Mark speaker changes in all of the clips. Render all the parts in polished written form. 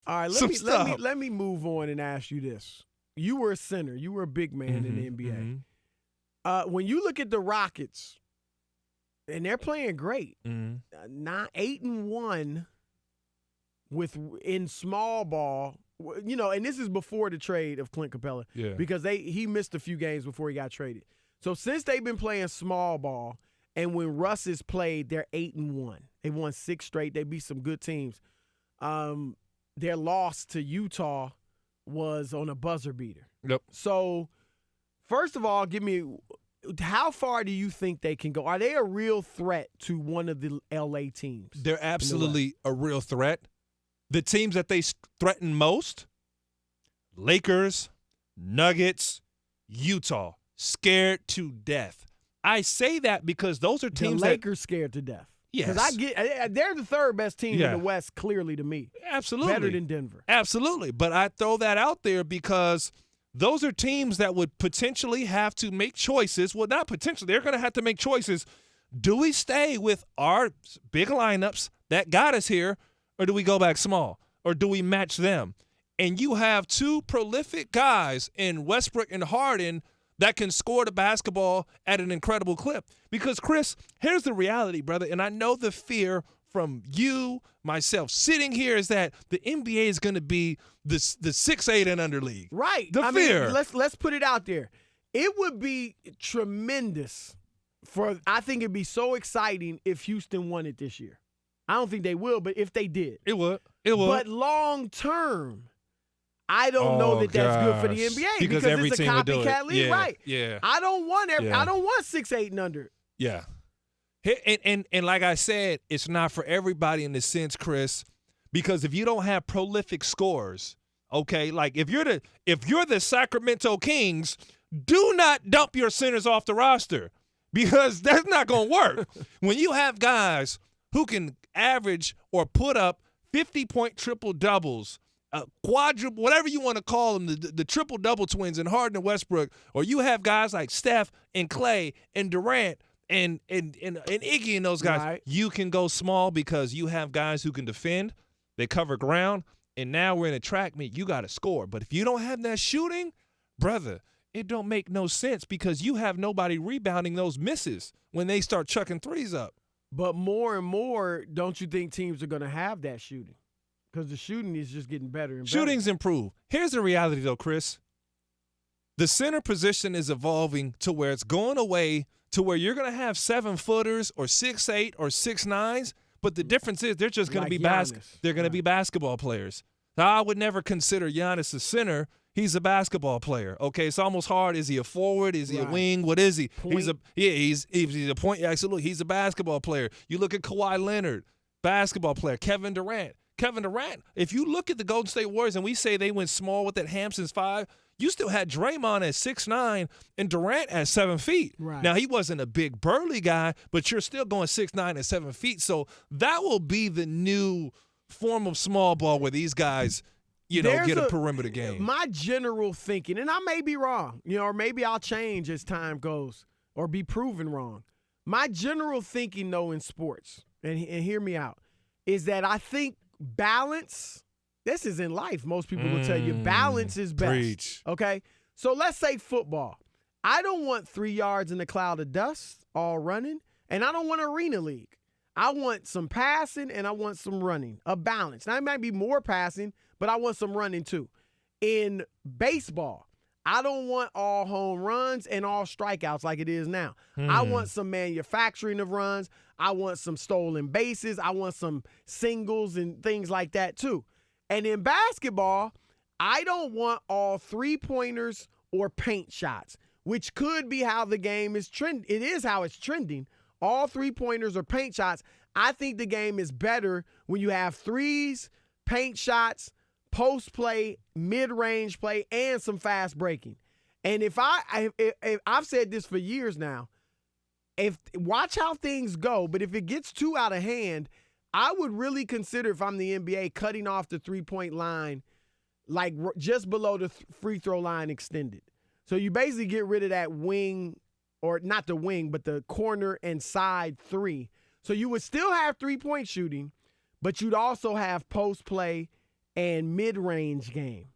Speaker 1: All right, let me move on and ask you this. You were a center. You were a big man in the NBA. When you look at the Rockets, and they're playing great, 8-1 in small ball. You know, and this is before the trade of Clint Capella, because he missed a few games before he got traded. So since they've been playing small ball, and when Russ has played, they're 8-1. They won 6 straight. They beat some good teams. Their loss to Utah was on a buzzer beater.
Speaker 2: Yep.
Speaker 1: So, first of all, give me, how far do you think they can go? Are they a real threat to one of the LA teams?
Speaker 2: They're absolutely a real threat. The teams that they threaten most, Lakers, Nuggets, Utah, scared to death. I say that because those are teams
Speaker 1: the Lakers scared to death.
Speaker 2: Yes.
Speaker 1: Because they're the third best team in the West, clearly, to me.
Speaker 2: Absolutely.
Speaker 1: Better than Denver.
Speaker 2: Absolutely. But I throw that out there because those are teams that would potentially have to make choices. Well, not potentially. They're going to have to make choices. Do we stay with our big lineups that got us here, or do we go back small? Or do we match them? And you have 2 prolific guys in Westbrook and Harden that can score the basketball at an incredible clip. Because, Chris, here's the reality, brother, and I know the fear from you, myself, sitting here is that the NBA is going to be the 6-8 and under league.
Speaker 1: Right.
Speaker 2: The fear.
Speaker 1: Mean, let's put it out there. It would be tremendous I think it'd be so exciting if Houston won it this year. I don't think they will, but if they did.
Speaker 2: It would. But
Speaker 1: long term, I don't know that that's good for the NBA because
Speaker 2: every
Speaker 1: it's a
Speaker 2: team would do
Speaker 1: copycat
Speaker 2: it.
Speaker 1: league, right?
Speaker 2: Yeah.
Speaker 1: I don't want 6-8 and under.
Speaker 2: Yeah. And like I said, it's not for everybody in the sense, Chris, because if you don't have prolific scorers, okay, like if you're the Sacramento Kings, do not dump your centers off the roster because that's not going to work. When you have guys who can average or put up 50-point triple-doubles, quadruple, whatever you want to call them, the triple-double twins in Harden and Westbrook, or you have guys like Steph and Clay and Durant and Iggy and those guys,
Speaker 1: right.
Speaker 2: You can go small because you have guys who can defend, they cover ground, and now we're in a track meet. You got to score. But if you don't have that shooting, brother, it don't make no sense because you have nobody rebounding those misses when they start chucking threes up.
Speaker 1: But more and more, don't you think teams are going to have that shooting? Because the shooting is just getting better and better.
Speaker 2: Shooting's improved. Here's the reality, though, Chris. The center position is evolving to where it's going away to where you're going to have 7-footers or 6'8" or 6'9s, but the difference is they're just going to be they're going to be basketball players. Now, I would never consider Giannis a center. He's a basketball player. Okay, it's almost hard. Is he a forward? Is he a wing? What is he?
Speaker 1: Point.
Speaker 2: He's a point. Absolutely, he's a basketball player. You look at Kawhi Leonard, basketball player. Kevin Durant, if you look at the Golden State Warriors and we say they went small with that Hamptons 5, you still had Draymond at 6'9" and Durant at 7 feet.
Speaker 1: Right.
Speaker 2: Now, he wasn't a big burly guy, but you're still going 6'9" and 7 feet. So that will be the new form of small ball where these guys, get a perimeter game.
Speaker 1: My general thinking, and I may be wrong, or maybe I'll change as time goes or be proven wrong. My general thinking, though, in sports, and hear me out, is that I think balance, this is in life. Most people will tell you balance is best.
Speaker 2: Preach.
Speaker 1: Okay? So let's say football. I don't want 3 yards in a cloud of dust all running, and I don't want arena league. I want some passing and I want some running, a balance. Now, it might be more passing, but I want some running too. In baseball, I don't want all home runs and all strikeouts like it is now. I want some manufacturing of runs. I want some stolen bases. I want some singles and things like that too. And in basketball, I don't want all three-pointers or paint shots, which could be how the game is trending. It is how it's trending. All three-pointers or paint shots. I think the game is better when you have threes, paint shots, post play, mid-range play, and some fast breaking. And if I've said this for years now, watch how things go, but if it gets too out of hand, I would really consider, if I'm the NBA, cutting off the three-point line, like just below the free throw line extended. So you basically get rid of that wing, or not the wing, but the corner and side three. So you would still have three-point shooting, but you'd also have post play and mid-range game.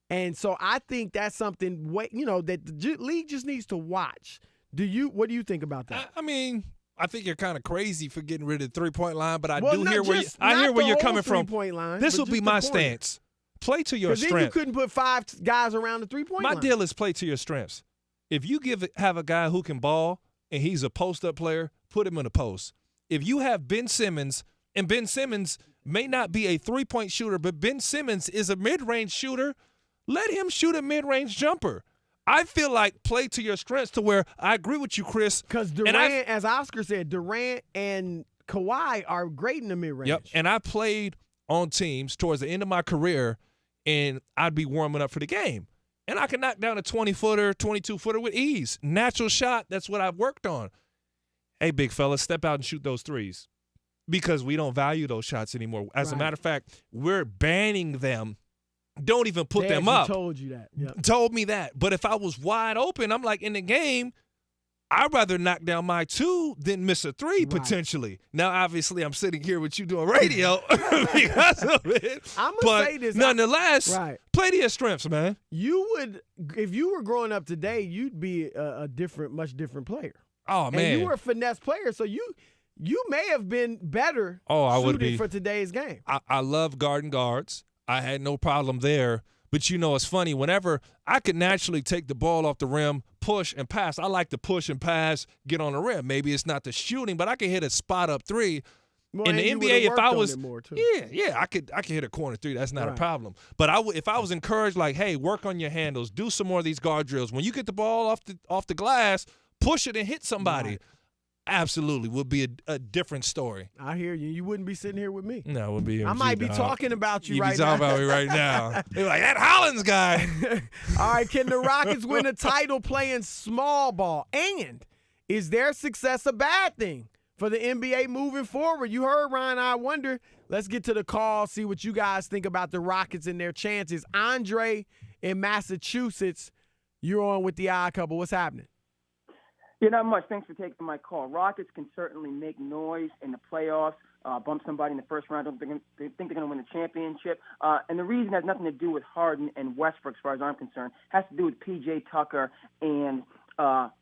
Speaker 1: And so I think that's something that the league just needs to watch. What do you think about that?
Speaker 2: I mean, I think you're kind of crazy for getting rid of the 3-point line, but I
Speaker 1: Well,
Speaker 2: do
Speaker 1: not
Speaker 2: hear where
Speaker 1: just-
Speaker 2: I
Speaker 1: not
Speaker 2: hear where
Speaker 1: the
Speaker 2: you're
Speaker 1: whole
Speaker 2: coming from.
Speaker 1: three-point line,
Speaker 2: This
Speaker 1: but
Speaker 2: will be
Speaker 1: just
Speaker 2: my
Speaker 1: the corner.
Speaker 2: stance. Play to your
Speaker 1: Because then you
Speaker 2: strength.
Speaker 1: couldn't put 5 guys around the three-point
Speaker 2: My
Speaker 1: line.
Speaker 2: deal is play to your strengths. If you have a guy who can ball and he's a post-up player, put him in a post. If you have Ben Simmons, and Ben Simmons may not be a three-point shooter, but Ben Simmons is a mid-range shooter, let him shoot a mid-range jumper. I feel like play to your strengths to where I agree with you, Chris.
Speaker 1: Because Durant, as Oscar said, Durant and Kawhi are great in the mid-range.
Speaker 2: Yep, and I played on teams towards the end of my career, and I'd be warming up for the game. And I can knock down a 20-footer, 22-footer with ease. Natural shot, that's what I've worked on. Hey, big fella, step out and shoot those threes because we don't value those shots anymore. As a matter of fact, we're banning them. Don't even put them up.
Speaker 1: Told you that. Yep.
Speaker 2: Told me that. But if I was wide open, I'm like, in the game, I'd rather knock down my 2 than miss a 3 potentially. Now, obviously, I'm sitting here with you doing radio because of it.
Speaker 1: I'm going to say this.
Speaker 2: Nonetheless, play to your strengths, man.
Speaker 1: You would, if you were growing up today, you'd be a much different player.
Speaker 2: Oh, man.
Speaker 1: And you were a finesse player, so you may have been better
Speaker 2: I would be
Speaker 1: for today's game.
Speaker 2: I love guarding guards. I had no problem there. But, it's funny. Whenever I could naturally take the ball off the rim, push and pass. I like to push and pass, get on the rim. Maybe it's not the shooting, but I can hit a spot-up 3.
Speaker 1: Well,
Speaker 2: in the NBA, if I was
Speaker 1: –
Speaker 2: I could hit a corner 3. That's not a problem. But if I was encouraged, like, hey, work on your handles, do some more of these guard drills. When you get the ball off the glass, push it and hit somebody.
Speaker 1: Right.
Speaker 2: Absolutely would be a different story.
Speaker 1: I hear you. You wouldn't be sitting here with me.
Speaker 2: No, it would be.
Speaker 1: I might be talking about you right now.
Speaker 2: You'd be talking about me right now. They're like, that Hollins guy.
Speaker 1: All right, can the Rockets win a title playing small ball? And is their success a bad thing for the NBA moving forward? You heard Ryan, I wonder. Let's get to the call, see what you guys think about the Rockets and their chances. Andre in Massachusetts, you're on with the Odd Couple. What's happening?
Speaker 3: Yeah, not much. Thanks for taking my call. Rockets can certainly make noise in the playoffs, bump somebody in the first round. Don't think they're going to win the championship. And the reason has nothing to do with Harden and Westbrook, as far as I'm concerned. It has to do with P.J. Tucker and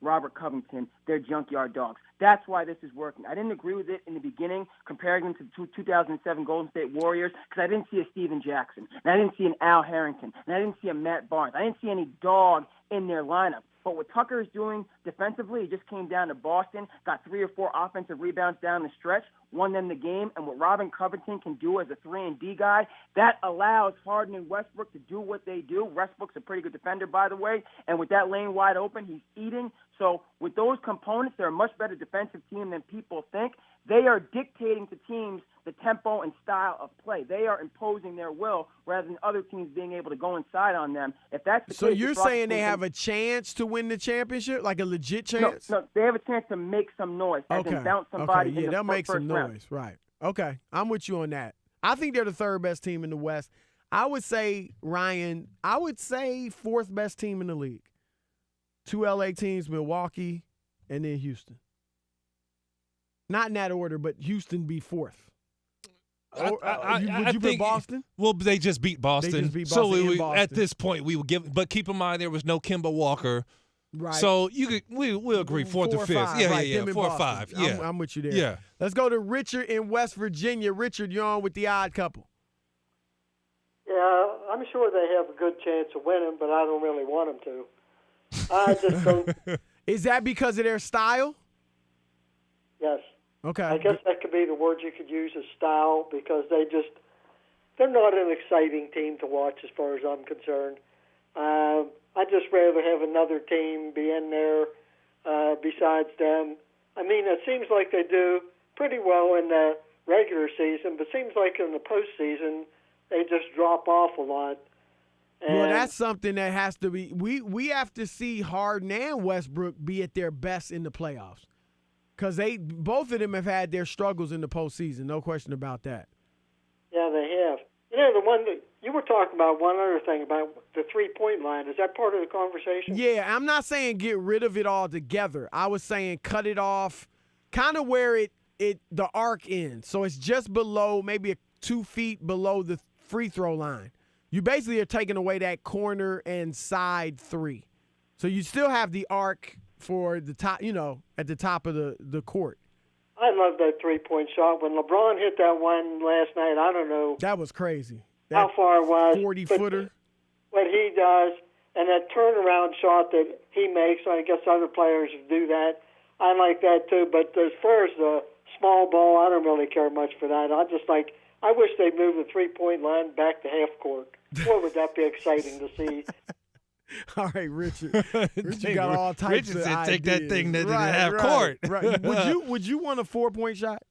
Speaker 3: Robert Covington. They're junkyard dogs. That's why this is working. I didn't agree with it in the beginning, comparing them to the 2007 Golden State Warriors, because I didn't see a Steven Jackson, and I didn't see an Al Harrington, and I didn't see a Matt Barnes. I didn't see any dog in their lineup. But what Tucker is doing defensively, he just came down to Boston, got 3 or 4 offensive rebounds down the stretch, won them the game. And what Robin Covington can do as a 3-and-D guy, that allows Harden and Westbrook to do what they do. Westbrook's a pretty good defender, by the way. And with that lane wide open, he's eating. So with those components, they're a much better defensive team than people think. They are dictating to teams the tempo and style of play. They are imposing their will rather than other teams being able to go inside on them. If that's the
Speaker 1: so
Speaker 3: case,
Speaker 1: you're saying they have a chance to win the championship, like a legit chance?
Speaker 3: No, they have a chance to make some noise. As in bounce somebody in the
Speaker 1: they'll make some noise,
Speaker 3: round.
Speaker 1: right? Okay, I'm with you on that. I think they're the 3rd best team in the West. I would say, Ryan, 4th best team in the league. 2 LA teams, Milwaukee, and then Houston. Not in that order, but Houston be 4th. Would you put Boston?
Speaker 2: Well, they just beat Boston.
Speaker 1: They just beat Boston
Speaker 2: so at this point, we would give. But keep in mind, there was no Kemba Walker.
Speaker 1: Right.
Speaker 2: So we'll agree 4th or 5th. Yeah, 4 or 5. Yeah,
Speaker 1: I'm with you there.
Speaker 2: Yeah.
Speaker 1: Let's go to Richard in West Virginia. Richard, you're on with the Odd Couple.
Speaker 4: Yeah, I'm sure they have a good chance of winning, but I don't really want them to. I just don't.
Speaker 1: Is that because of their style?
Speaker 4: Yes.
Speaker 1: Okay.
Speaker 4: I guess that could be the word you could use, as style, because they're not an exciting team to watch as far as I'm concerned. I'd just rather have another team be in there besides them. I mean, it seems like they do pretty well in the regular season, but it seems like in the postseason they just drop off a lot. And
Speaker 1: well, that's something that has to be. We have to see Harden and Westbrook be at their best in the playoffs. Because both of them have had their struggles in the postseason, no question about that.
Speaker 4: Yeah, they have. The one that you were talking about, one other thing about the 3-point line, is that part of the conversation?
Speaker 1: Yeah, I'm not saying get rid of it altogether. I was saying cut it off kind of where the arc ends. So it's just below, maybe 2 feet below the free throw line. You basically are taking away that corner and side three. So you still have the arc for the top, at the top of the court.
Speaker 4: I love that three-point shot. When LeBron hit that one last night, I don't know
Speaker 1: That was crazy.
Speaker 4: how far it was.
Speaker 1: 40-footer.
Speaker 4: What he does, and that turnaround shot that he makes, I guess other players do that. I like that too. But as far as the small ball, I don't really care much for that. I wish they'd move the three-point line back to half court. Boy, would that be exciting to see.
Speaker 1: All right, Richard. Richard got all types
Speaker 2: Richard
Speaker 1: of
Speaker 2: said
Speaker 1: ideas.
Speaker 2: take that thing to
Speaker 1: Right,
Speaker 2: half
Speaker 1: right,
Speaker 2: court.
Speaker 1: Right. Would you want a 4-point shot?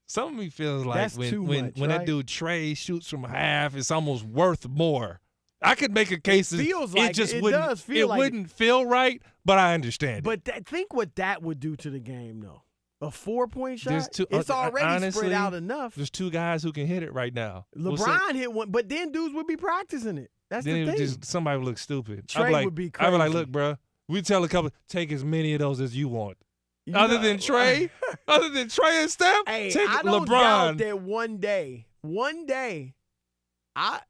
Speaker 2: Some of me feels like
Speaker 1: That's too much,
Speaker 2: when that
Speaker 1: right?
Speaker 2: dude Trey shoots from half, it's almost worth more. I could make a case.
Speaker 1: Feels like it
Speaker 2: wouldn't,
Speaker 1: does feel like
Speaker 2: wouldn't feel right, but I understand.
Speaker 1: But think what that would do to the game, though. A 4-point shot.
Speaker 2: There's two-
Speaker 1: It's already
Speaker 2: honestly,
Speaker 1: spread out enough.
Speaker 2: There's two guys who can hit it right now. We'll see.
Speaker 1: LeBron hit one, but then dudes would be practicing it. That's
Speaker 2: Then
Speaker 1: the
Speaker 2: it would
Speaker 1: thing.
Speaker 2: just somebody would look stupid.
Speaker 1: Trey would be
Speaker 2: I'd be like,
Speaker 1: crazy.
Speaker 2: look, bro, we tell a couple, take as many of those as you want.
Speaker 1: You
Speaker 2: Other
Speaker 1: know-
Speaker 2: than Trey and Steph,
Speaker 1: Hey,
Speaker 2: take
Speaker 1: I don't doubt
Speaker 2: LeBron.
Speaker 1: that one day,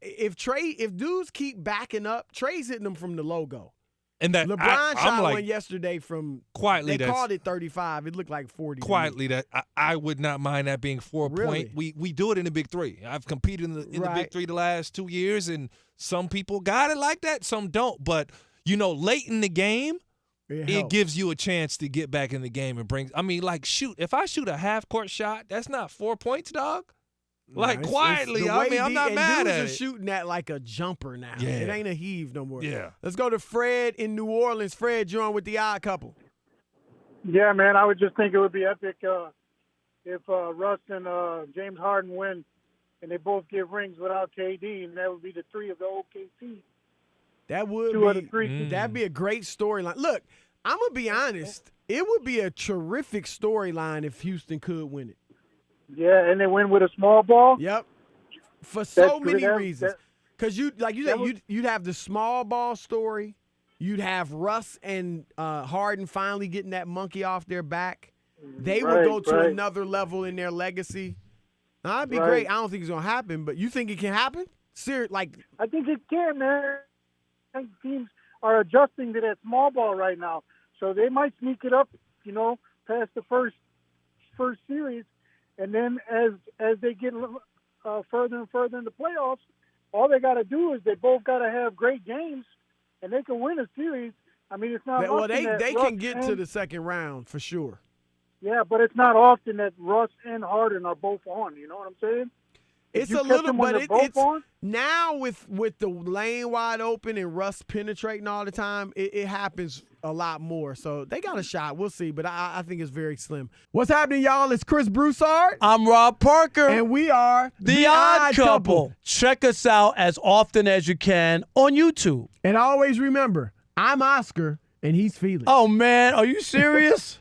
Speaker 1: if dudes keep backing up, Trey's hitting them from the logo.
Speaker 2: And that
Speaker 1: LeBron
Speaker 2: I'm
Speaker 1: shot
Speaker 2: like,
Speaker 1: one yesterday from
Speaker 2: quietly,
Speaker 1: They
Speaker 2: that's
Speaker 1: called it 35. It looked like 40. to me.
Speaker 2: quietly that I would not mind that being 4 point.
Speaker 1: Really?
Speaker 2: We do it in the Big Three. I've competed in the Big
Speaker 1: Right.
Speaker 2: Three the last 2 years, and some people got it like that, some don't. But late in the game,
Speaker 1: It
Speaker 2: it
Speaker 1: helps.
Speaker 2: gives you a chance to get back in the game and bring. I mean, like if I shoot a half court shot, that's not 4 points, dog. Like
Speaker 1: It's
Speaker 2: quietly,
Speaker 1: the
Speaker 2: I
Speaker 1: way
Speaker 2: mean, I'm not
Speaker 1: and
Speaker 2: mad
Speaker 1: dudes
Speaker 2: at
Speaker 1: are
Speaker 2: it.
Speaker 1: shooting at like a jumper now.
Speaker 2: Yeah.
Speaker 1: It ain't a heave no more.
Speaker 2: Yeah.
Speaker 1: Let's go to Fred in New Orleans. Fred, join with the Odd Couple.
Speaker 5: Yeah, man, I would just think it would be epic if Russ and James Harden win and they both get rings without KD, and that would be the three of the OKC.
Speaker 1: That would
Speaker 5: Two out
Speaker 1: be
Speaker 5: of three.
Speaker 1: that'd be a great storyline. Look, I'm gonna be honest. It would be a terrific storyline if Houston could win it.
Speaker 5: Yeah, and they win with a small ball.
Speaker 1: Yep. For so
Speaker 5: That's
Speaker 1: many
Speaker 5: good.
Speaker 1: reasons. Because you'd have the small ball story. You'd have Russ and Harden finally getting that monkey off their back. They would
Speaker 5: Right,
Speaker 1: go to
Speaker 5: right.
Speaker 1: another level in their legacy. Now, that'd be
Speaker 5: Right.
Speaker 1: great. I don't think it's gonna happen, but you think it can happen?
Speaker 5: I think it can, man. I think teams are adjusting to that small ball right now, so they might sneak it up, past the first series, and then as they get further and further in the playoffs, all they got to do is they both got to have great games, and they can win a series. I mean, it's not.
Speaker 1: well,
Speaker 5: often that
Speaker 1: they
Speaker 5: Russ
Speaker 1: can get to the second round for sure.
Speaker 5: Yeah, but it's not often that Russ and Harden are both on. You know what I'm saying? If
Speaker 1: It's
Speaker 5: you
Speaker 1: a
Speaker 5: catch
Speaker 1: little,
Speaker 5: them when
Speaker 1: but
Speaker 5: they're both
Speaker 1: it's
Speaker 5: on,
Speaker 1: now with the lane wide open and Russ penetrating all the time, it happens a lot more. So they got a shot. We'll see, but I think it's very slim. What's happening, y'all? It's Chris Broussard,
Speaker 6: I'm Rob Parker.
Speaker 1: and we are
Speaker 6: The Odd Couple. Check us out as often as you can on YouTube.
Speaker 1: And always remember, I'm Oscar, and he's Felix.
Speaker 6: Oh, man, are you serious?